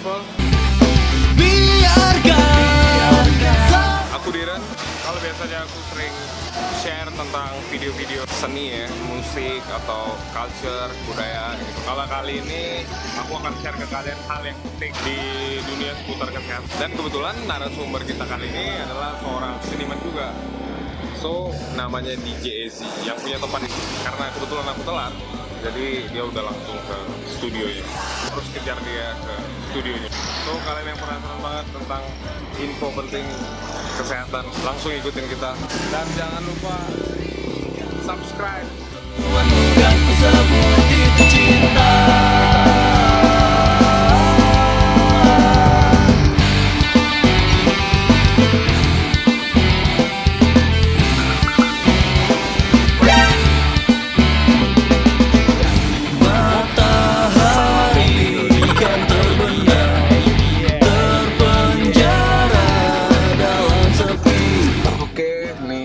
people. Aku Diren. Kalau biasanya aku sering share tentang video-video seni ya, musik atau culture, budaya gitu. Kalau kali ini aku akan share ke kalian hal yang penting di dunia seputar kesehatan. Dan kebetulan narasumber kita kali ini adalah seorang seniman juga. So, namanya DJ Ezi yang punya tempat ini. Karena kebetulan aku telat, jadi dia udah langsung ke studionya. Terus kejar dia ke studionya. So, kalian yang penasaran banget tentang info penting kesehatan, langsung ikutin kita. Dan jangan lupa subscribe.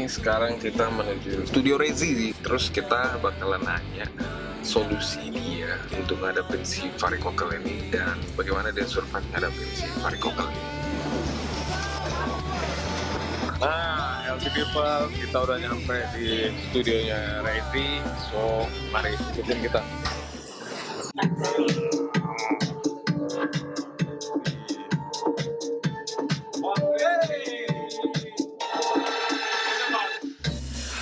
Sekarang kita menuju studio Rezi, terus kita bakalan nanya solusi dia untuk ngadepin si varikokel ini dan bagaimana dia survive ngadepin si varikokel ini. Nah, LT People, kita udah nyampe di studionya Rezi, so mari ikutin kita.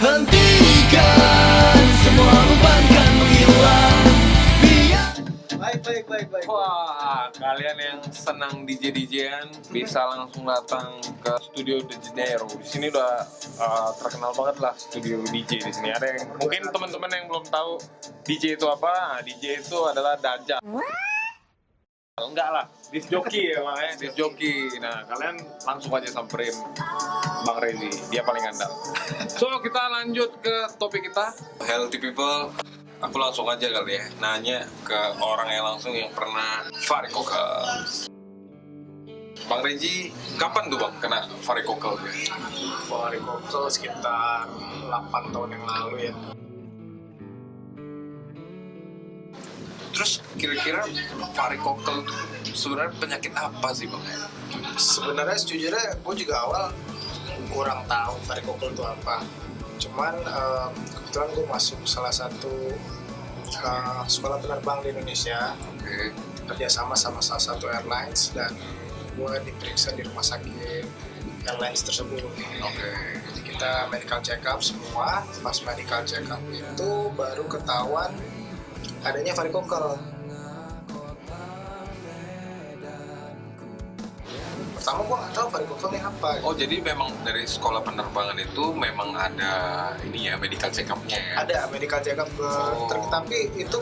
Hentikan semua beban kan menghilang. Baik. Wah, kalian yang senang DJ-DJ-an bisa langsung datang ke studio De Janeiro. Di sini udah terkenal banget lah studio DJ di sini. Ada yang mungkin teman-teman yang belum tahu DJ itu apa? Nah, DJ itu adalah Dajjal. Enggak lah, disc jockey ya makanya disc jockey. Nah, kalian langsung aja samperin Bang Rezi, dia paling andal. So, kita lanjut ke topik kita. Healthy people, aku langsung aja kali ya, nanya ke orang yang langsung yang pernah varikokel. Bang Rezi, kapan tuh Bang kena varikokel? Varikokel sekitar 8 tahun yang lalu ya. Terus kira-kira varikokel tuh sebenarnya penyakit apa sih Bang? Sebenarnya sejujurnya gue juga awal kurang tahu varikokel itu apa. Cuman kebetulan gue masuk salah satu sekolah penerbang di Indonesia, kerjasama sama salah satu airlines, dan gue diperiksa di rumah sakit airlines tersebut. Jadi kita medical check up semua. Pas medical check up itu baru ketahuan adanya varikokel. Pertama gue nggak tahu varikokel ini apa. Oh, jadi memang dari sekolah penerbangan itu memang ada ini ya, medical check up-nya ya? Ada medical check up, tapi itu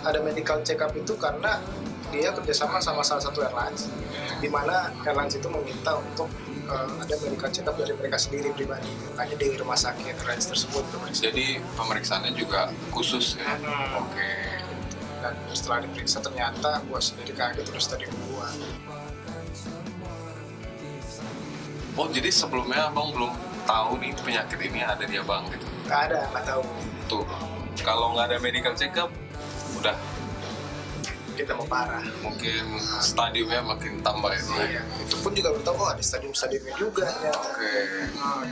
ada medical check up itu karena dia kerjasama sama salah satu airlines, di mana airlines itu meminta untuk ada medical check up dari mereka sendiri pribadi, makanya di rumah sakit airlines tersebut. Jadi pemeriksaannya juga khusus ya? Dan setelah diperiksa ternyata gue sendiri kaget, terus stadium 2. Oh, jadi sebelumnya Abang belum tahu nih penyakit ini ada di Abang gitu? Nggak tahu. Tuh, kalau nggak ada medical check up, udah Kita mau parah. mungkin stadiumnya makin tambah ya? Iya, itu pun juga baru tahu ada stadium-stadiumnya juga ya.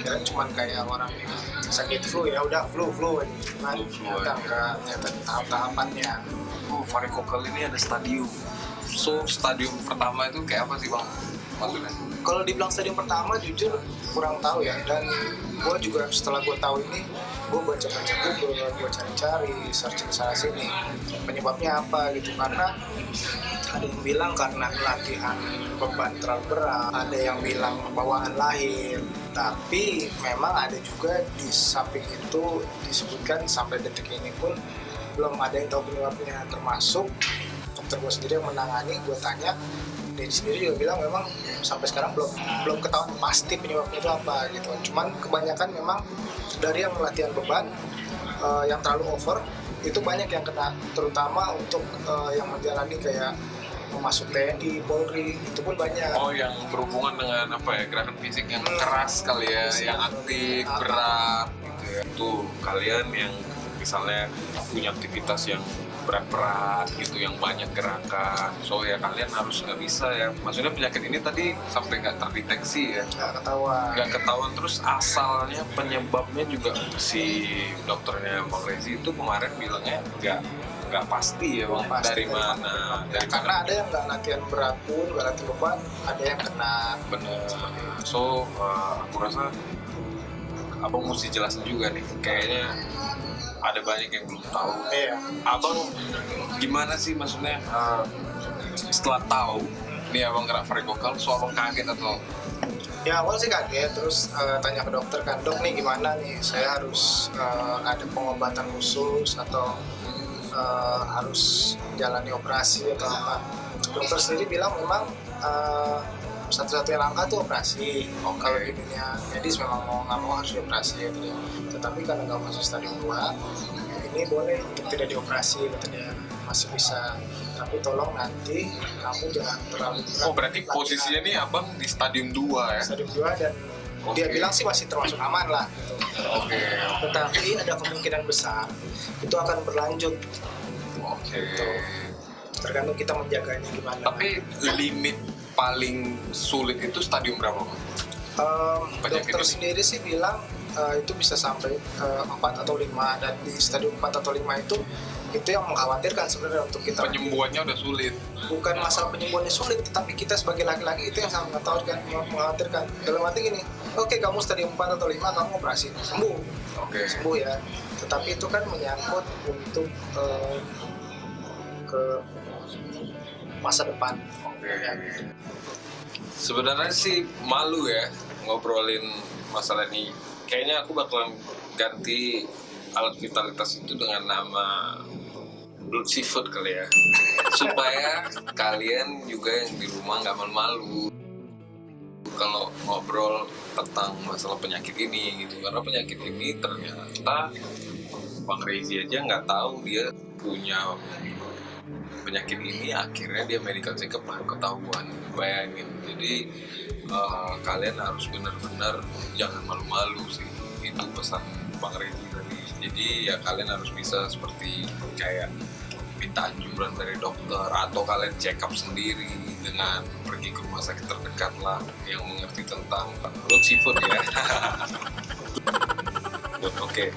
Kira cuman kayak orang yang sakit flu ya udah flu aja. Ternyata enggak, ternyata tahap-tahapannya. Oh, varikokel ini ada stadium. So, stadium pertama itu kayak apa sih Bang maksudnya? Kalau dibilang stadium pertama jujur kurang tahu ya, dan gue juga setelah gue tahu ini gue baca-baca Google, gue cari-cari, searching sana sini penyebabnya apa gitu. Karena ada yang bilang karena latihan beban terlalu berat, ada yang bilang bawaan lahir, tapi memang ada juga di samping itu disebutkan sampai detik ini pun belum ada yang tahu penyebabnya, termasuk dokter gue sendiri yang menangani. Gue tanya, dia sendiri juga bilang memang sampai sekarang belum ketahuan pasti penyebabnya itu apa gitu. Cuman kebanyakan memang dari yang latihan beban yang terlalu over itu banyak yang kena, terutama untuk yang menjalani kayak masuk TNI, Polri, itu pun banyak. Oh, yang berhubungan dengan apa ya, gerakan fisik yang keras kali ya, yang aktif, berat gitu ya. Tuh, kalian yang misalnya punya aktivitas yang berat-berat gitu, yang banyak gerakan. So ya kalian harus nggak bisa ya. Maksudnya penyakit ini tadi sampai nggak terdeteksi ya. Nggak ketahuan, terus asalnya penyebabnya juga si dokternya Bang Rezi itu kemarin bilangnya nggak pasti ya Bang, dari mana. Karena ada yang nggak latihan berat pun, nggak latihan beban, ada yang kena. Bener. So aku rasa abang mesti jelasin juga nih, kayaknya ada banyak yang belum tahu. Iya. Abang gimana sih maksudnya setelah tahu nih abang kena varikokal, so abang kaget atau? Ya awal sih kaget, terus tanya ke dokter kan, dok nih gimana nih, saya harus ada pengobatan khusus atau harus jalani operasi atau apa. Dokter sendiri bilang memang satu-satunya langkah tuh operasi. Kalau di dunia medis memang mau nggak mau harus dioperasi gitu ya. Tetapi karena kamu masih stadium 2, ini boleh untuk tidak dioperasi kata dia, masih bisa. Tapi tolong nanti kamu jangan terlalu berat. Oh berarti posisinya nih abang di stadium 2 ya? Stadium 2 dan dia bilang sih masih termasuk aman lah gitu. Oke. Tetapi ada kemungkinan besar itu akan berlanjut. Gitu. Tergantung kita menjaganya gimana. Tapi limit paling sulit itu stadium berapa Bang? Dokter sendiri sih bilang itu bisa sampai 4 atau 5, dan di stadium 4 atau 5 itu yang mengkhawatirkan sebenarnya untuk kita. Penyembuhannya udah sulit. Bukan masalah penyembuhannya sulit, tetapi kita sebagai laki-laki itu yang sangat mengkhawatirkan. Dalam arti gini, oke, kamu stadium 4 atau 5 kamu operasi, sembuh. Sembuh ya. Tetapi itu kan menyangkut untuk ke masa depan. Ya. Sebenarnya sih malu ya ngobrolin masalah ini. Kayaknya aku bakalan ganti alat vitalitas itu dengan nama Blood Seafood kali ya. Supaya kalian juga yang di rumah nggak malu-malu kalau ngobrol tentang masalah penyakit ini gitu. Karena penyakit ini ternyata Bang Rezi aja nggak tahu dia punya penyakit ini, akhirnya dia medical check up baru ketahuan. Bayangin. Jadi kalian harus benar-benar jangan malu-malu sih, itu pesan Bang Rezi tadi. Jadi ya kalian harus bisa seperti kayak minta anjuran dari dokter, atau kalian check up sendiri dengan pergi ke rumah sakit terdekat lah yang mengerti tentang Blood Seafood ya. Oke.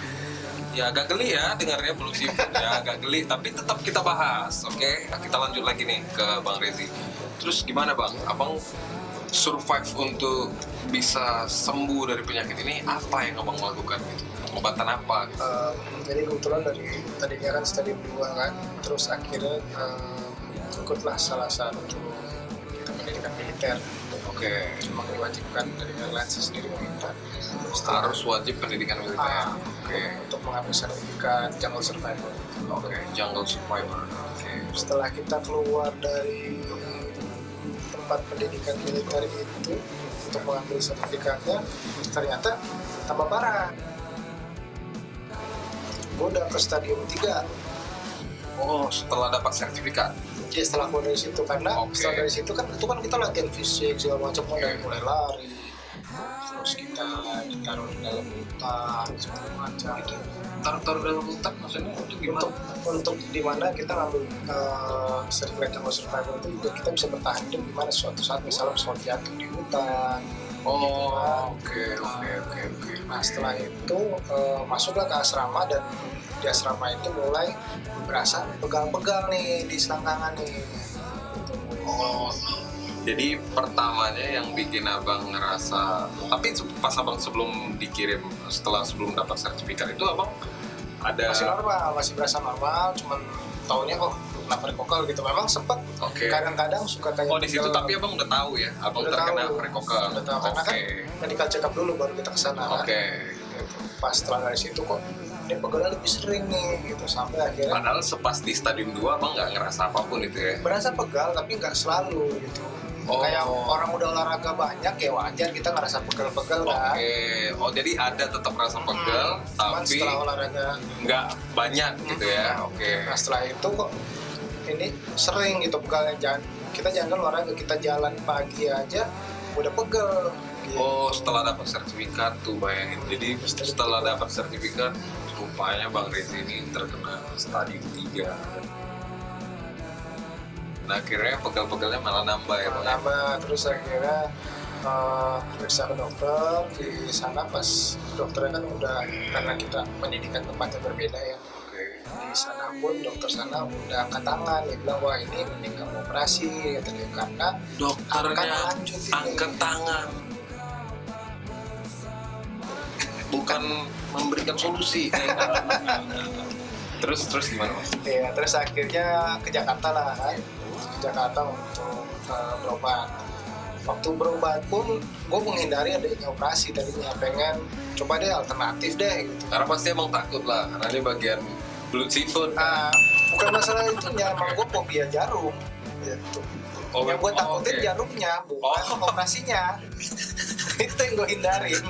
Ya agak geli ya dengarnya Blood Seafood ya, agak geli, tapi tetap kita bahas. Oke, nah, kita lanjut lagi nih ke Bang Rezi. Terus gimana Bang, abang survive untuk bisa sembuh dari penyakit ini, apa yang abang lakukan gitu? Pengobatan apa? Jadi kebetulan dari tadinya kan stadium 2 kan, terus akhirnya ikutlah salah satu pendidikan militer. Oke. Memang diwajibkan dari airlines sendiri meminta. Harus wajib pendidikan militer. Oke. Untuk mengambil sertifikat Jungle Survivor. Oke, Jungle Survivor. Oke. Setelah kita keluar dari tempat pendidikan militer itu untuk mengambil sertifikatnya, ternyata tambah parah. Gue udah ke stadium 3. Oh, setelah dapat sertifikat. Jadi setelah keluar dari situ, karena setelah dari situ kan itu kan kita latihan fisik segala macam, dari mulai lari, terus kita ditaruh di dalam hutan segala macam. Taruh dalam hutan maksudnya untuk gimana? Untuk dimana kita ngambil sertifikat Jungle Survivor itu juga kita bisa bertahan hidup di mana suatu saat misalnya pesawat jatuh di hutan. Oh, oke. Nah setelah itu masuklah ke asrama, dan di asrama itu mulai berasa pegal-pegal nih di selangkangan nih. Oh, jadi pertamanya yang bikin abang ngerasa, tapi pas abang sebelum sebelum dapat sertifikat itu abang ada masih normal, masih berasa normal, cuman taunya kena varikokal gitu. Memang sempat kadang-kadang suka kayak di situ, tapi abang udah tahu ya, abang udah terkena varikokal. Udah tahu, karena kan medical check up dulu baru kita kesana. Pas setelah dari situ kok ini pegalnya lebih sering nih gitu, sampai akhirnya padahal sepas di stadium 2 abang nggak ngerasa apapun itu ya? Berasa pegal tapi nggak selalu gitu. Kayak orang udah olahraga banyak ya wajar kita ngerasa pegal-pegal kan. Oh jadi ada tetap rasa pegal, tapi setelah olahraga nggak banyak gitu ya. Nah setelah itu kok ini sering gitu pegalnya. Kita jangan olahraga, kita jalan pagi aja udah pegel. Oh setelah dapat sertifikat tuh bayangin. Jadi setelah dapat sertifikat rupanya Bang Rezi ini terkena stadium 3. Nah akhirnya pegel-pegelnya malah nambah ya Bang? Nambah, terus akhirnya periksa ke dokter. Di sana pas dokternya kan udah, karena kita pendidikan tempatnya berbeda ya, di sana pun dokter sana udah angkat tangan, dia bilang wah ini mending kamu operasi katanya, karena Dokternya akan lanjut ini. angkat tangan, bukan memberikan solusi. terus gimana Mas? Ya, terus akhirnya ke Jakarta lah kan, ke Jakarta untuk berobat. Waktu berobat pun gue menghindari adanya operasi, tadinya pengen coba deh alternatif deh gitu. Karena pasti emang takut lah, karena ini bagian blood seafood. Bukan masalah itunya, emang gue fobia jarum gitu. Yang gue takutin jarumnya, bukan operasinya. Itu yang gue hindarin.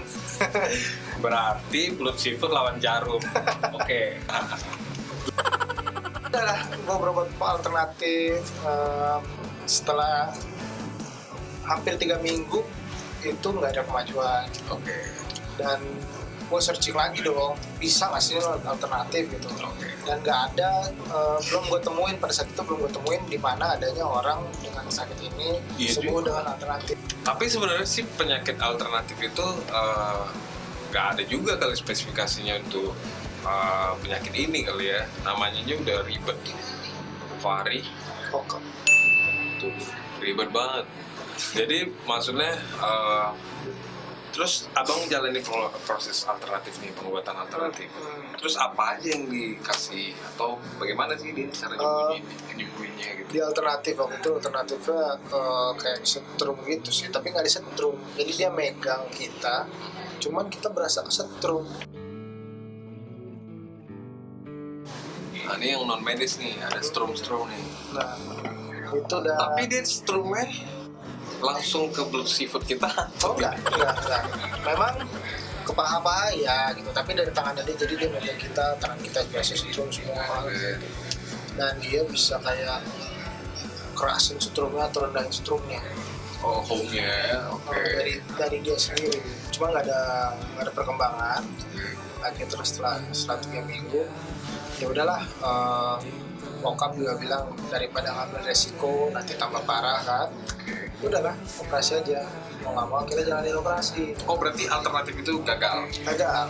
Berarti blood seafood lawan jarum. Oke. Udah lah, gue berobat alternatif. Setelah hampir 3 minggu itu nggak ada kemajuan. Oke. Dan gue searching lagi dong, bisa nggak sih alternatif gitu. Dan nggak ada, belum gue temuin, pada saat itu belum gue temuin di mana adanya orang dengan sakit ini sembuh dengan alternatif. Tapi sebenarnya sih penyakit alternatif itu nggak ada juga kali spesifikasinya untuk penyakit ini kali ya. Namanya aja udah ribet. Vari. Oke. Tuh, ribet banget. Jadi maksudnya terus abang jalani proses alternatif nih, pengobatan alternatif. Terus apa aja yang dikasih atau bagaimana sih dia cara nyembuhinnya gitu? Di alternatif waktu itu alternatifnya kayak disetrum gitu sih, tapi nggak disetrum. Jadi dia megang kita, cuman kita berasa kesetrum. Nah ini yang non medis nih, ada strum nih. Nah itu udah. Tapi dia strumnya langsung ke blood seafood kita. Oh enggak. Memang ke paha-paha ya gitu, tapi dari tangan dia, jadi dia megang kita, tangan kita juga setrum semua gitu. Dan dia bisa kayak kerasin setrumnya atau rendahin setrumnya. Oh, home-nya, oke. Dari dia sendiri. Cuma nggak ada perkembangan. Akhirnya terus setelah 3 minggu, ya udahlah. Bokap juga bilang daripada ngambil resiko nanti tambah parah kan, udahlah operasi aja, mau nggak mau kita jalanin operasi. Oh berarti alternatif itu gagal,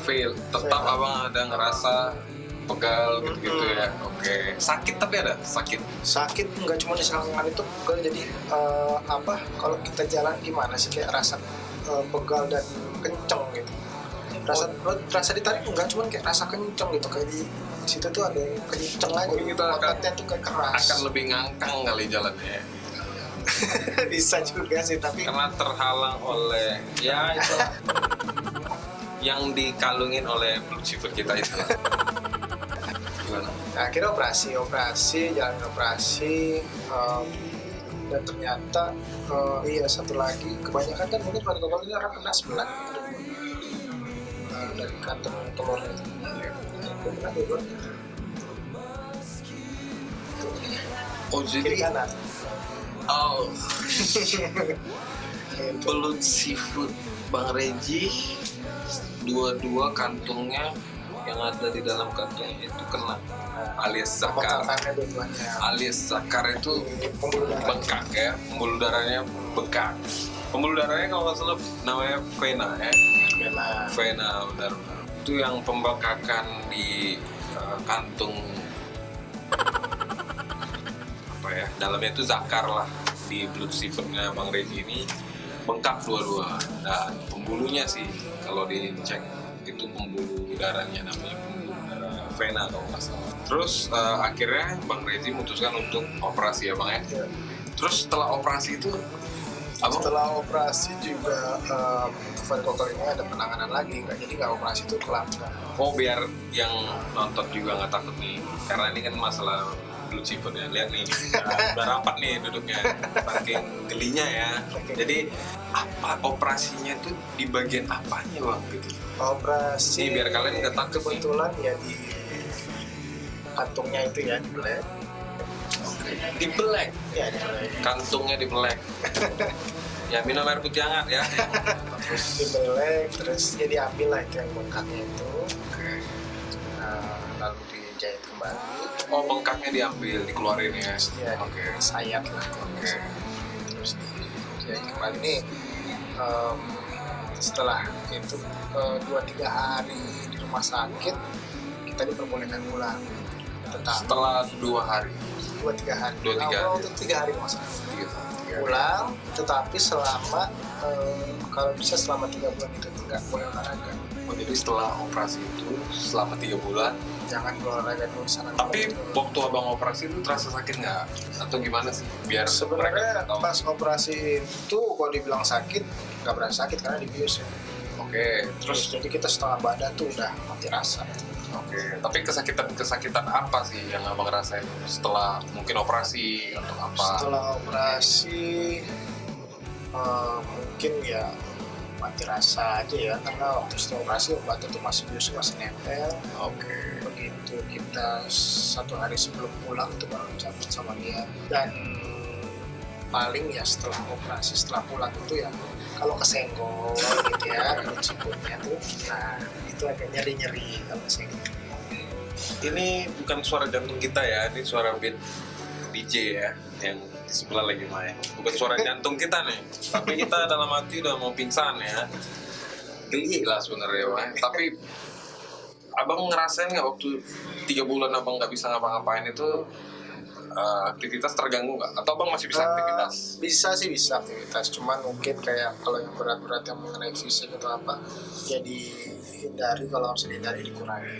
fail, tetap Fail. abang ada ngerasa pegal gitu ya. Oke. Sakit tapi ada sakit Nggak cuma di selangkangan itu pegal, jadi kalau kita jalan gimana sih kayak rasa pegal dan kenceng gitu. Rasa ditarik enggak, cuman kayak rasa kenceng gitu, kayak di situ tuh ada yang kenceng aja. Kita ototnya tuh kayak keras. akan lebih ngangkang kali jalannya. Bisa juga sih, tapi Karena terhalang oleh ya itu yang dikalungin oleh blood seafood kita itu. Gimana? nah, akhirnya jalan operasi, dan ternyata satu lagi, kebanyakan kan mungkin pada ini orang kena sebelah dari kantong telurnya itu. Gue pernah dulu. Oh Kiri jadi kanan. oh Gitu. blood seafood Bang Rezi, dua kantungnya yang ada di dalam kantungnya itu kena, alias zakar. Pembengkakannya dua-duanya. Alias zakar itu Pembuluh darah. bengkak ya, pembuluh darahnya bengkak. Pembuluh darahnya kalau nggak salah namanya vena ya. Vena benar. Itu yang pembengkakan di kantung apa ya? Dalamnya itu zakar lah, di blood seafoodnya Bang Rezi ini bengkak dua-dua. Dan pembuluhnya sih kalau dicek itu pembuluh darahnya, namanya pembuluh darah vena kalau nggak salah. Terus akhirnya Bang Rezi memutuskan untuk operasi ya Bang ya. Ya. Terus setelah operasi itu abang Setelah operasi juga varikokal ini ada penanganan lagi, nggak operasi itu kelar. oh biar yang nonton juga nggak takut nih, karena ini kan masalah blood seafood ya. Lihat nih, udah rapat nih duduknya, saking gelinya ya. Jadi apa operasinya tuh di bagian apanya Bang gitu? Operasi Ini biar kalian nggak takut nih. kebetulan ya di kantungnya itu ya dibelek. Dibelek, Ya dibelek. kantungnya dibelek. Ya minum air putih hangat ya. Terus dibelek, terus ya diambil lah itu yang bengkaknya itu. lalu dijahit kembali. Oh, bengkaknya diambil, dikeluarin ya? Ya, Oke. sayat lah. Oke. Terus dijahit kembali nih. Setelah itu 2-3 hari di rumah sakit, kita diperbolehkan pulang. Tetapi Setelah 2 hari. 2-3 hari. 2-3 hari. Untuk 3 hari rumah sakit. Tiga hari. Pulang, tetapi selama kalau bisa selama 3 bulan itu nggak boleh olahraga. Oh, jadi setelah operasi itu, selama 3 bulan, Jangan olahraga dulu sana. tapi waktu abang operasi itu terasa sakit nggak? Atau gimana sih? Biar sebenarnya mereka tahu. pas operasi itu kalau dibilang sakit nggak berasa sakit karena dibius ya. Oke, Terus jadi kita setengah badan tuh udah mati rasa. oke. Tapi kesakitan apa sih yang abang rasain setelah mungkin operasi atau apa? Setelah operasi mungkin ya mati rasa aja ya, karena waktu setelah operasi obatnya tuh masih bius, masih nempel. Oke. Begitu kita 1 hari sebelum pulang itu baru cabut sama dia. Dan paling ya setelah operasi, setelah pulang itu ya kalau kesenggol gitu ya, sikutnya tuh, nah itu agak nyeri-nyeri kalau kesenggol. Ini bukan suara jantung kita ya, ini suara beat DJ ya, yang di sebelah lagi main. Bukan suara jantung kita nih, tapi kita dalam hati udah mau pingsan ya. Geli lah sebenarnya, Bang. Tapi abang ngerasain nggak waktu 3 bulan abang nggak bisa ngapa-ngapain itu aktivitas terganggu nggak? Atau abang masih bisa aktivitas? Bisa sih, bisa aktivitas, cuman mungkin kayak kalau yang berat-berat yang mengenai fisik atau apa ya dihindari, kalau bisa dihindari dikurangi.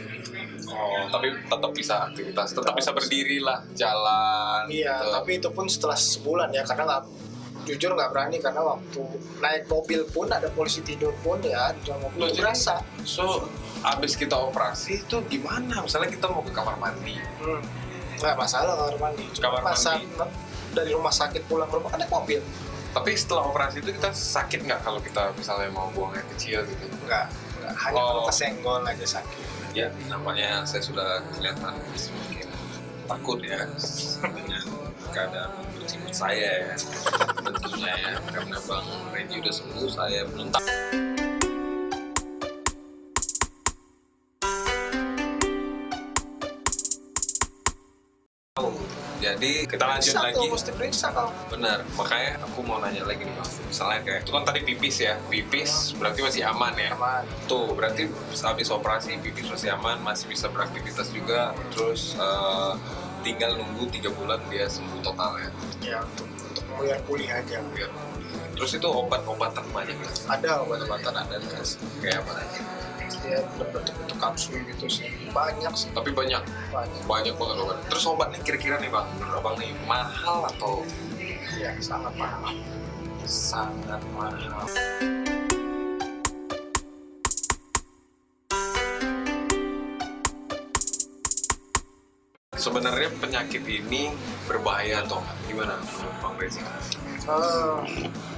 Oh, tapi tetap bisa aktivitas, tetap bisa berdiri lah, jalan. Iya, gitu. tapi itu pun setelah sebulan ya, karena jujur nggak berani, karena waktu naik mobil pun ada polisi tidur pun ya, di dalam mobil Loh, itu jadi- berasa. So, abis kita operasi itu gimana? Misalnya kita mau ke kamar mandi, Nggak masalah kamar mandi. Cuma Kamar pas mandi. saat dari rumah sakit pulang ke rumah kan naik mobil. tapi setelah operasi itu kita sakit nggak kalau kita misalnya mau buang air kecil gitu? Nggak, hanya Oh. kalau kesenggol aja sakit. Ya, namanya saya sudah kelihatan semakin takut ya dengan keadaan sikut saya ya, tentunya ya, karena Bang Reggie udah sembuh, saya belum tahu. Jadi kita lanjut Periksa lagi. tuh, mesti periksa kau. Benar, makanya aku mau nanya lagi nih Bang. Misalnya kayak, itu kan tadi pipis ya, pipis berarti masih aman ya? Aman. Tuh, berarti habis operasi pipis masih aman, masih bisa beraktivitas juga, terus tinggal nunggu 3 bulan dia sembuh total ya? Ya untuk biar pulih aja. Biar. Terus itu obat-obatan banyak ya? Ada obat-obatan, ada dikasih. Kayak apa aja? Ya berbentuk kapsul gitu sih, banyak sih, Tapi banyak banyak. banget obat. Terus obatnya kira-kira nih Bang, menurut Abang nih mahal atau Ya sangat mahal. sangat mahal? Sebenarnya penyakit ini berbahaya atau enggak? Gimana menurut Bang Rezi?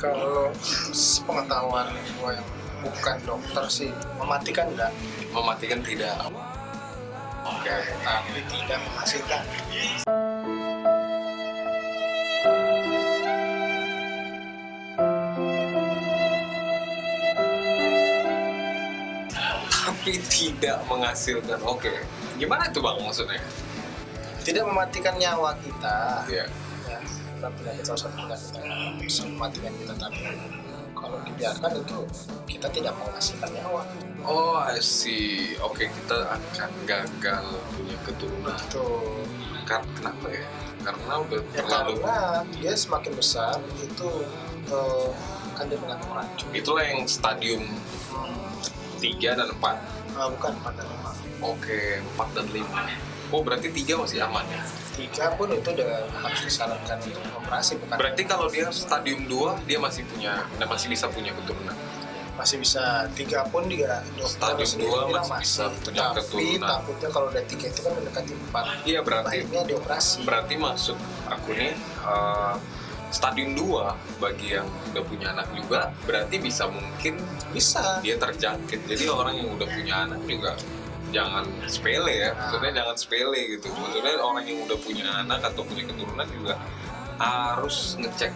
Kalau sepengetahuan gue yang bukan dokter sih, mematikan enggak, Mematikan tidak? oke, tapi tidak menghasilkan. Tapi tidak menghasilkan. Oke. Gimana tuh Bang maksudnya? Tidak mematikan nyawa kita. Iya. Ya, bukan penyakit, salah satu penyakit yang bisa mematikan kita, tapi kalau dibiarkan itu kita tidak menghasilkan nyawa. Oh, I see. Oke, kita akan gagal punya keturunan. Tuh. Kenapa ya? Karena udah Ya terlalu. karena dia semakin besar itu kan dia mengandung racun. Itulah yang stadium 3 dan 4. Bukan 4 dan 5. Oke, 4 dan 5. Oh, berarti 3 masih aman ya? 3 pun itu udah harus disarankan untuk operasi, bukan? Berarti kalau dia stadium 2, dia masih bisa punya keturunan. Masih bisa. 3 pun dia Stadium sendiri 2 bilang masih bisa punya Tapi keturunan. takutnya kalau udah 3 itu kan mendekati 4. Iya, berarti Baiknya dioperasi. maksud aku nih stadium 2 bagi yang udah punya anak juga berarti bisa mungkin Bisa. dia terjangkit. Jadi orang yang udah punya anak juga jangan sepele ya, maksudnya jangan sepele gitu. Maksudnya orang yang udah punya anak atau punya keturunan juga harus ngecek,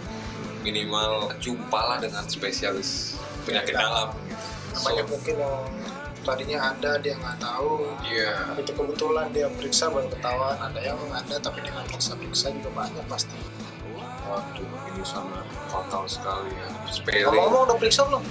minimal jumpalah dengan spesialis penyakit dalam gitu. Banyak mungkin yang tadinya ada dia nggak tahu. Iya. Itu kebetulan dia periksa baru ketahuan. Ada yang ada tapi dia nggak periksa juga banyak pasti. Waduh, ini sangat fatal sekali ya. Sepele. Ngomong-ngomong udah periksa belum?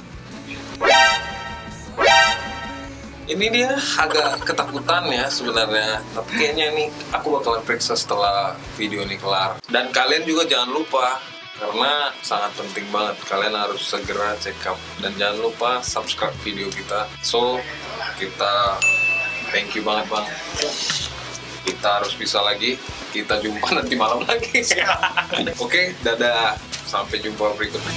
Ini dia agak ketakutan ya sebenarnya, tapi kayaknya ini aku bakalan periksa setelah video ini kelar. Dan kalian juga jangan lupa, karena sangat penting banget, kalian harus segera check up. Dan jangan lupa subscribe video kita. So, kita thank you banget bang. Kita harus bisa lagi, kita jumpa nanti malam lagi. Oke, dadah, sampai jumpa berikutnya.